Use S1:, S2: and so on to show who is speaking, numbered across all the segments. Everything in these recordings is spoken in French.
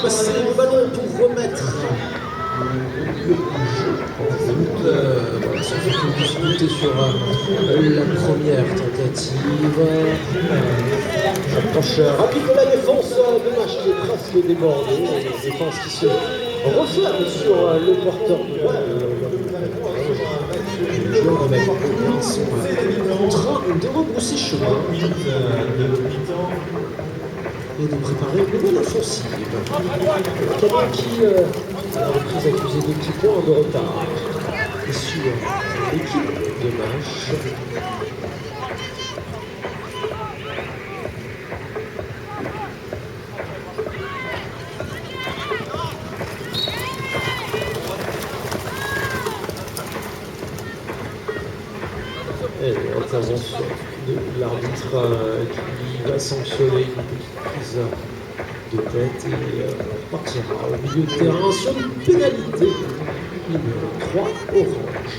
S1: ramasser le ballon pour remettre voilà, sans aucune difficulté sur la première tentative. Approche rapide de la défense de match qui est presque débordée. La défense qui se referme sur le porteur de balle. Les joueurs de la Ligue sont en train de rebrousser chemin et de préparer une nouvelle offensive. Quelqu'un qui a la reprise accusée de petits points de retard. Et sur l'équipe de match. Et l'intervention de l'arbitre qui va sanctionner une petite prise de tête et partira au milieu de terrain sur une pénalité numéro 3 orange.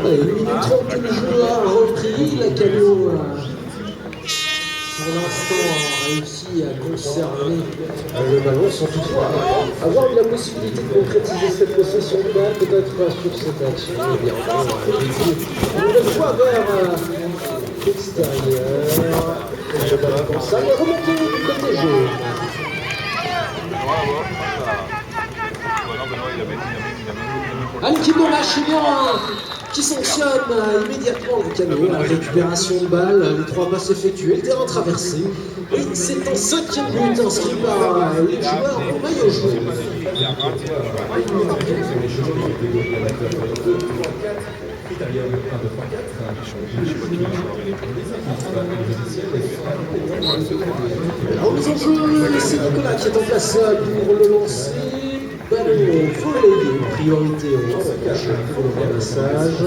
S1: Allez, 1 minute 30 que le jeu a repris. La Cano pour l'instant a réussi à conserver le ballon sans toutefois avoir eu la possibilité de concrétiser cette possession de balle, peut-être sur cette action. Eh bien, on une nouvelle fois vers l'extérieur. Le ballon comme ça, il est remonté du côté jaune. À l'équipe de match, qui sanctionne immédiatement le Cano, la récupération de balle, les 3 passes effectuées, le terrain traversé. Et c'est un 5e but inscrit par les joueurs au maillot jaune. La remise en jeu, c'est Nicolas qui est en place pour le lancer. Ballon volé, priorité au pour le ramassage.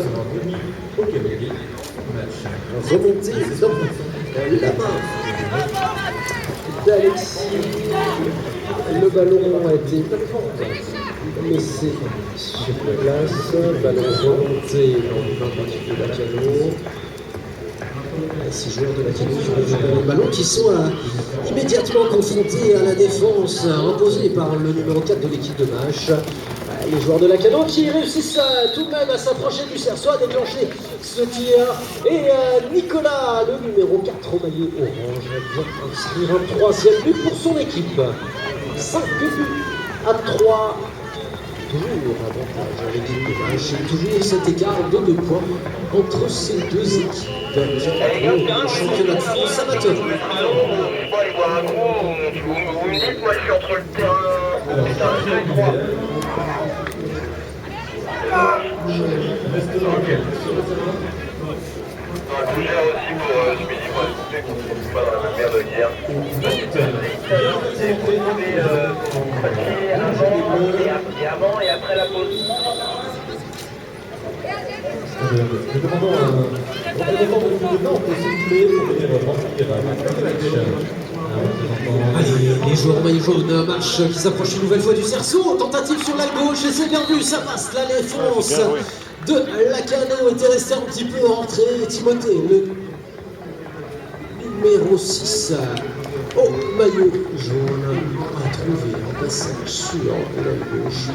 S1: Remontée dans la main d'Alexis. Le ballon a été laissé sur place. Ballon remonté dans les mains de la Cano. Ces joueurs de la Cano qui récupèrent le ballon, qui sont immédiatement confrontés à la défense imposée par le numéro 4 de l'équipe de match. Les joueurs de la Cano qui réussissent tout de même à s'approcher du cerceau, à déclencher ce tir. Et Nicolas, le numéro 4 au maillot orange, vient inscrire un 3e but pour son équipe. 5 buts à 3. Toujours avantage à l'équipe de match. Toujours cet écart de 2 points entre ces deux équipes. Le championnat de France amateur.
S2: Vous me dites, moi je suis entre le terrain et 3. Je gère aussi pour ce midi, moi je sais qu'on ne se retrouve pas dans la même merde hier. Avant et après la pause.
S3: Nous demandons un représentant de l'équipe de Nantes s'il plaît pour venir remplir
S1: Allez, les joueurs en maillot jaune, match qui s'approche une nouvelle fois du cerceau. Tentative sur la gauche et c'est bien vu, ça passe. La défense de la Cano était restée un petit peu rentrée. Timothée, le numéro 6 au maillot jaune, a trouvé un passage sur la gauche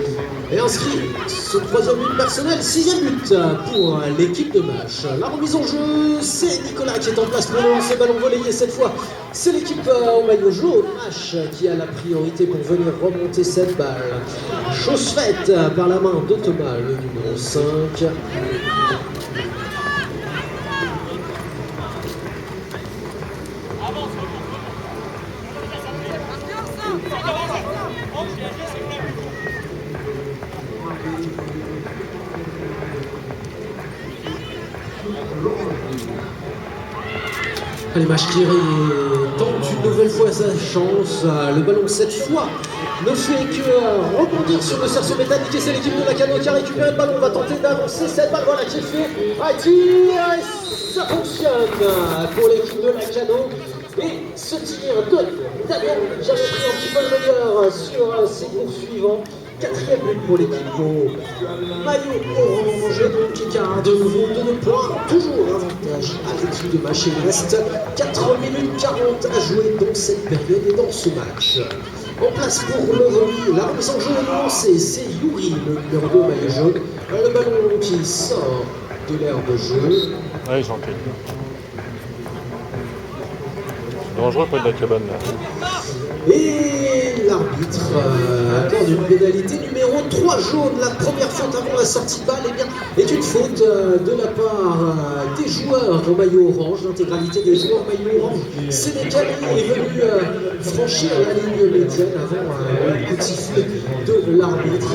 S1: et inscrit ce 3e but personnel, 6e but pour l'équipe de match. La remise en jeu, c'est Nicolas qui est en place pour lancer ballon relayé cette fois. C'est l'équipe au maillot jaune, match qui a la priorité pour venir remonter cette balle. Chose faite par la main de Thomas, le numéro 5. Allez, Machkiri tente une nouvelle fois sa chance. Le ballon cette fois ne fait que rebondir sur le cerceau métallique et c'est l'équipe de Nakano qui a récupéré le ballon. On va tenter d'avancer cette balle, voilà qui est fait. Tir, et ça fonctionne pour l'équipe de Nakano. Et ce tir de Daniel, j'avais pris un petit peu le meilleur sur ses poursuivants. Quatrième but pour l'équipe au maillot orange, donc qui a de nouveau 2 points, toujours avantage à l'équipe de Mach. Il reste 4 minutes 40 à jouer dans cette période et dans ce match. En place pour le remis, la remise en jeu est lancée, c'est Yuri, le numéro 2 maillot jaune. Le ballon qui sort de l'aire de jeu.
S4: Ouais, ils sont clés. Dangereux près de la cabane là.
S1: Et l'arbitre accorde une pénalité numéro 3 jaune. La première faute avant la sortie de balle est une faute de la part des joueurs au maillot orange. L'intégralité des joueurs au maillot orange. Sénégal est venu franchir la ligne médiane avant le coup de sifflet de l'arbitre.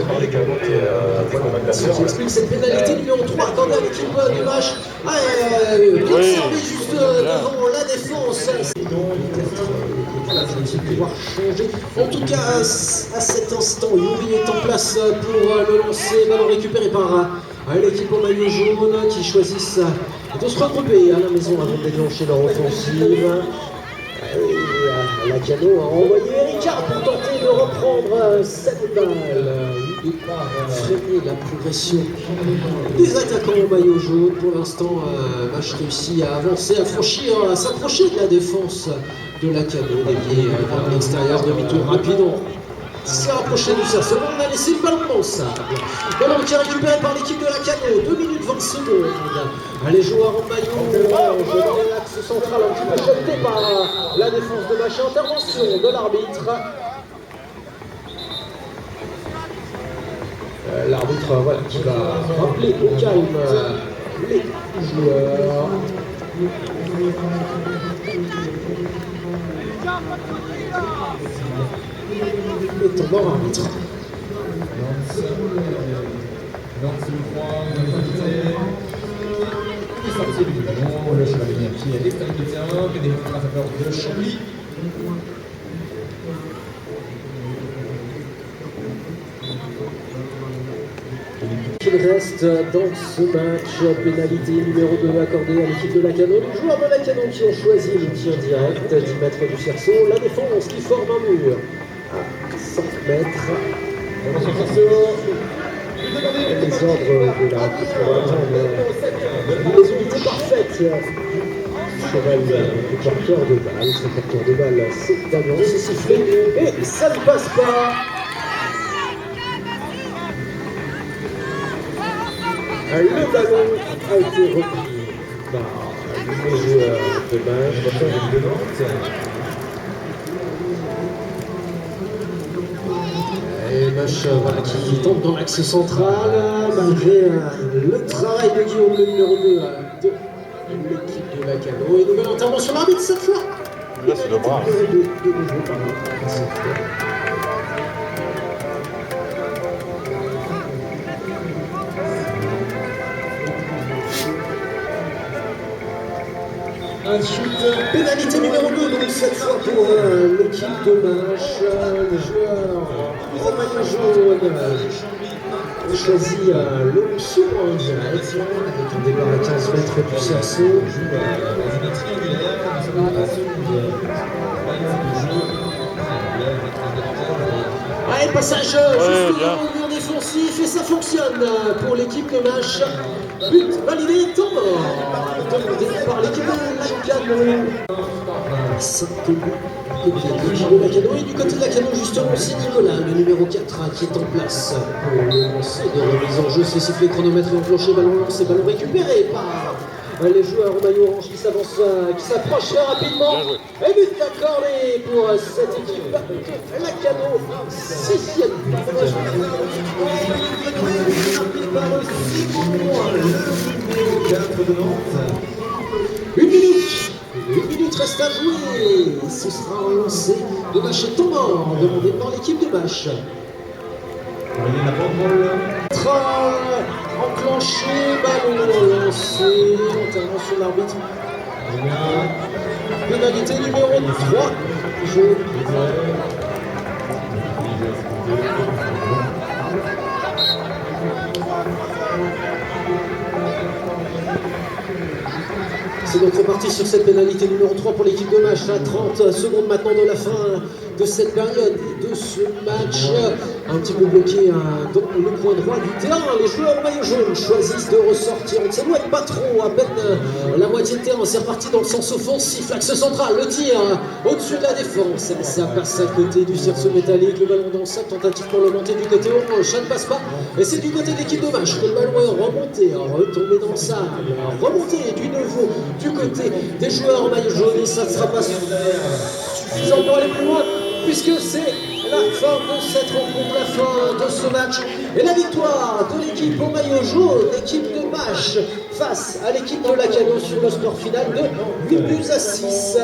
S1: Voilà ce qui explique cette pénalité numéro 3 accordée à l'équipe de Mach. Bien servi juste devant la défense. Pouvoir changer. En tout cas, à cet instant, Yuri est en place pour le lancer. Ballon récupéré par l'équipe au maillot jaune qui choisissent de se regrouper à la maison avant de déclencher leur offensive. Nakano a envoyé Ricard pour tenter de reprendre cette balle. Freiner la progression des attaquants au maillot jaune. Pour l'instant, Mach réussit à avancer, à s'approcher de la défense de Nakano, dévié vers l'extérieur, demi-tour rapide. On s'est rapproché du cerceau, on a laissé le ballon dans le sable. Ballon qui est récupéré par l'équipe de Nakano, 2 minutes 20 secondes. Les joueurs en maillot orange dans l'axe central, un petit peu jeté par la défense de Mach. Intervention de l'arbitre. L'arbitre voilà, qui va rappeler au calme les joueurs. Et tombant arbitre.
S5: Le chevalier qui est l'extérieur du terrain, que des frappes à faveur de Chambly.
S1: Il reste dans ce match, pénalité numéro 2 accordée à l'équipe de Nakano. Les joueurs de Nakano qui ont choisi le tir direct, 10 mètres du cerceau. La défense qui forme un mur à 5 mètres. Les ordres de la les unités parfaites. Cheval le porteur de balle, ce porteur de balle, c'est Damien, c'est sifflé et ça ne passe pas. Le ballon a été repris par le joueur de Mach. Et Mach voilà, qui tombe dans l'axe central, malgré le travail de Guillaume, le numéro 2 de l'équipe de Nakano. Et nouvelle intervention l'arbitre cette fois.
S4: Là, c'est le bras.
S1: Un shoot, pénalité numéro 2, donc cette fois pour l'équipe de Mach. Les joueurs au maillot jaune ont choisi le saut en direct avec un départ à 15 mètres du cerceau. Ouais, passage juste au mur défensif et ça fonctionne pour l'équipe de Mach. But validé, temps mort. Demandé par l'équipe de Nakano. 5 buts de l'équipe de Nakano. Et du côté de Nakano, justement, c'est Nicolas, le numéro 4, qui est en place pour le lancer de remise en jeu. C'est sifflé, chronomètre enclenché, ballon lancé, ballon récupéré par les joueurs au maillot orange qui s'avancent, qui s'approchent très rapidement. Et but accordé pour cette équipe de Nakano. 6e but. Une minute reste à jouer. Ce sera un lancer de Mach et temps mort demandé par l'équipe de Mach. Enclenché, ballon lancé, intervention de l'arbitre. Pénalité numéro 3. Jeu. C'est donc reparti sur cette pénalité numéro 3 pour l'équipe de match à 30 secondes maintenant de la fin de cette période de ce match. Un petit peu bloqué dans le coin droit du terrain. Les joueurs maillot jaune choisissent de ressortir. On ne s'éloigne pas trop, à peine la moitié de terrain. C'est reparti dans le sens offensif. L'axe central, le tir au-dessus de la défense. Ça passe à côté du cerceau métallique. Le ballon dans le sac, tentative pour le monter du côté orange. Ça ne passe pas. Et c'est du côté de l'équipe de match que le ballon est remonté, retombé dans le sable, remonté du nouveau du côté des joueurs en maillot jaune. Et ça ne sera pas suffisant pour aller plus loin, puisque c'est la fin de cette rencontre, la fin de ce match. Et la victoire de l'équipe au maillot jaune, l'équipe de Mâche, face à l'équipe de Lacanau sur le score final de 8 buts à 6.